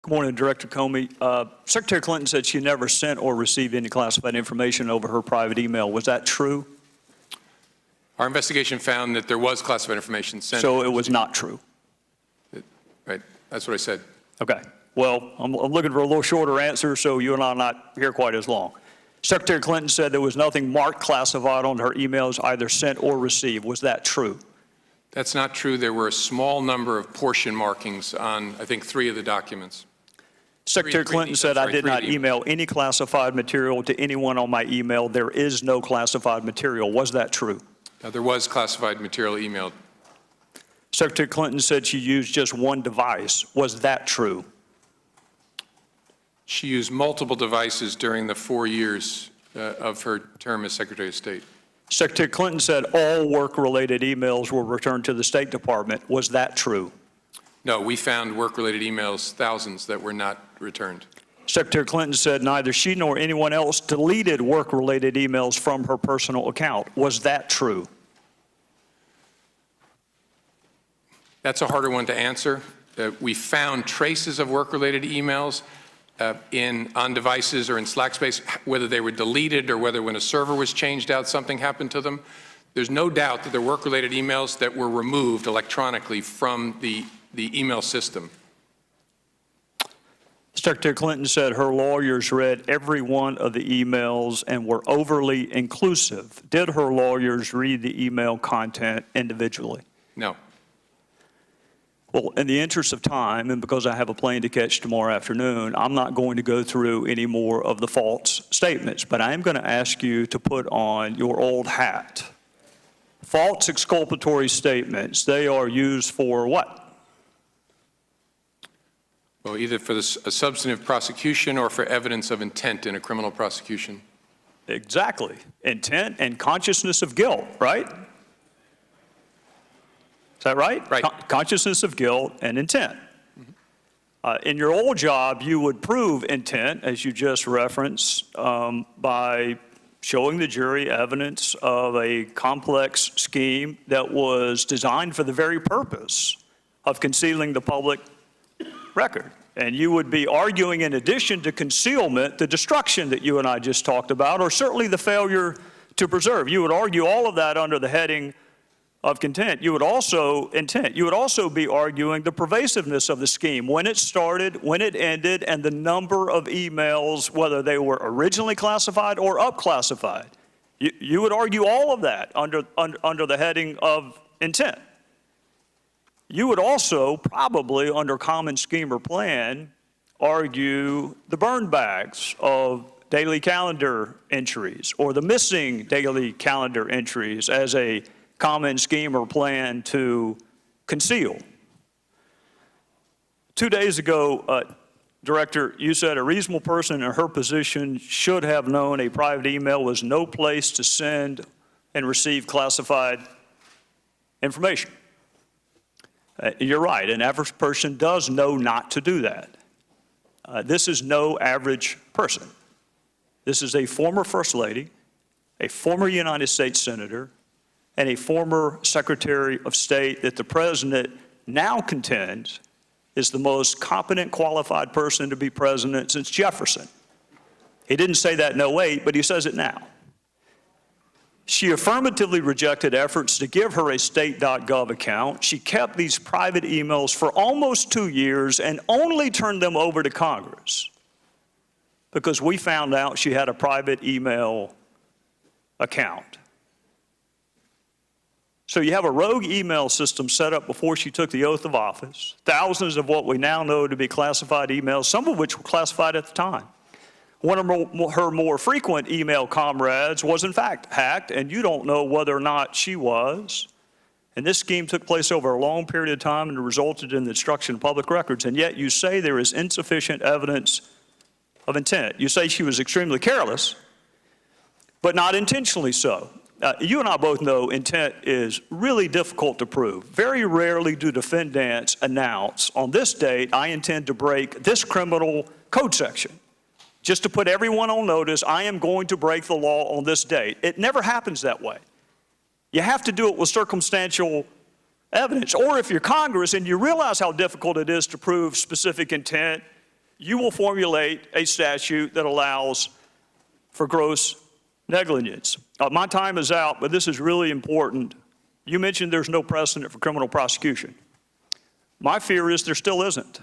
Good morning, Director Comey. Secretary Clinton said she never sent or received any classified information over her private email. Was that true? Our investigation found that there was classified information sent. So it was not true? Right. That's what I said. Okay. Well, I'm looking for a little shorter answer so you and I are not here quite as long. Secretary Clinton said there was nothing marked classified on her emails, either sent or received. Was that true? That's not true. There were a small number of portion markings on, I think, 3 of the documents. Secretary Clinton said, I did not email any classified material to anyone on my email. There is no classified material. Was that true? There was classified material emailed. Secretary Clinton said she used just one device. Was that true? She used multiple devices during the 4 years of her term as Secretary of State. Secretary Clinton said all work-related emails were returned to the State Department. Was that true? No, we found work-related emails, thousands, that were not returned. Secretary Clinton said neither she nor anyone else deleted work-related emails from her personal account. Was that true? That's a harder one to answer. We found traces of work-related emails on devices or in Slack space, whether they were deleted or whether when a server was changed out, something happened to them. There's no doubt that there were work-related emails that were removed electronically from the email system. Secretary Clinton said her lawyers read every one of the emails and were overly inclusive. Did her lawyers read the email content individually? No. Well, in the interest of time, and because I have a plane to catch tomorrow afternoon, I'm not going to go through any more of the false statements, but I am going to ask you to put on your old hat. False exculpatory statements, they are used for what? Well, either for a substantive prosecution or for evidence of intent in a criminal prosecution. Exactly. Intent and consciousness of guilt, right? Is that right? Right. Consciousness of guilt and intent. In your old job, you would prove intent, as you just referenced, by showing the jury evidence of a complex scheme that was designed for the very purpose of concealing the public record. And you would be arguing, in addition to concealment, the destruction that you and I just talked about, or certainly the failure to preserve. You would argue all of that under the heading of intent. You would also be arguing the pervasiveness of the scheme, when it started, when it ended, and the number of emails, whether they were originally classified or up-classified. You would argue all of that under the heading of intent. You would also probably, under common scheme or plan, argue the burn bags of daily calendar entries or the missing daily calendar entries as a common scheme or plan to conceal. 2 days ago, Director, you said a reasonable person in her position should have known a private email was no place to send and receive classified information. You're right, an average person does know not to do that. This is no average person. This is a former First Lady, a former United States Senator, and a former Secretary of State that the President now contends is the most competent, qualified person to be president since Jefferson. He didn't say that in 08, but he says it now. She affirmatively rejected efforts to give her a state.gov account. She kept these private emails for almost 2 years and only turned them over to Congress because we found out she had a private email account. So you have a rogue email system set up before she took the oath of office, thousands of what we now know to be classified emails, some of which were classified at the time. One of her more frequent email comrades was in fact hacked, and you don't know whether or not she was. And this scheme took place over a long period of time and resulted in the destruction of public records, and yet you say there is insufficient evidence of intent. You say she was extremely careless, but not intentionally so. You and I both know intent is really difficult to prove. Very rarely do defendants announce, on this date, I intend to break this criminal code section. Just to put everyone on notice, I am going to break the law on this date. It never happens that way. You have to do it with circumstantial evidence. Or if you're Congress and you realize how difficult it is to prove specific intent, you will formulate a statute that allows for gross negligence. My time is out, but this is really important. You mentioned there's no precedent for criminal prosecution. My fear is there still isn't.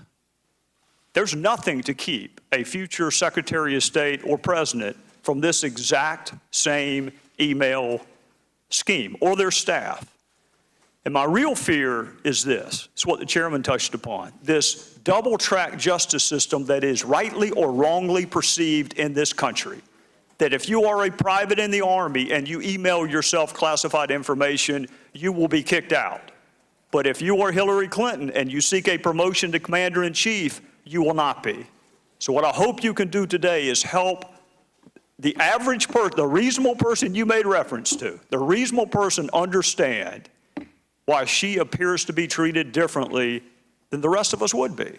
There's nothing to keep a future Secretary of State or President from this exact same email scheme or their staff. And my real fear is this. It's what the chairman touched upon. This double-track justice system that is rightly or wrongly perceived in this country. That if you are a private in the Army and you email yourself classified information, you will be kicked out. But if you are Hillary Clinton and you seek a promotion to Commander-in-Chief, you will not be. So what I hope you can do today is help the average person, the reasonable person you made reference to, the reasonable person understand why she appears to be treated differently than the rest of us would be.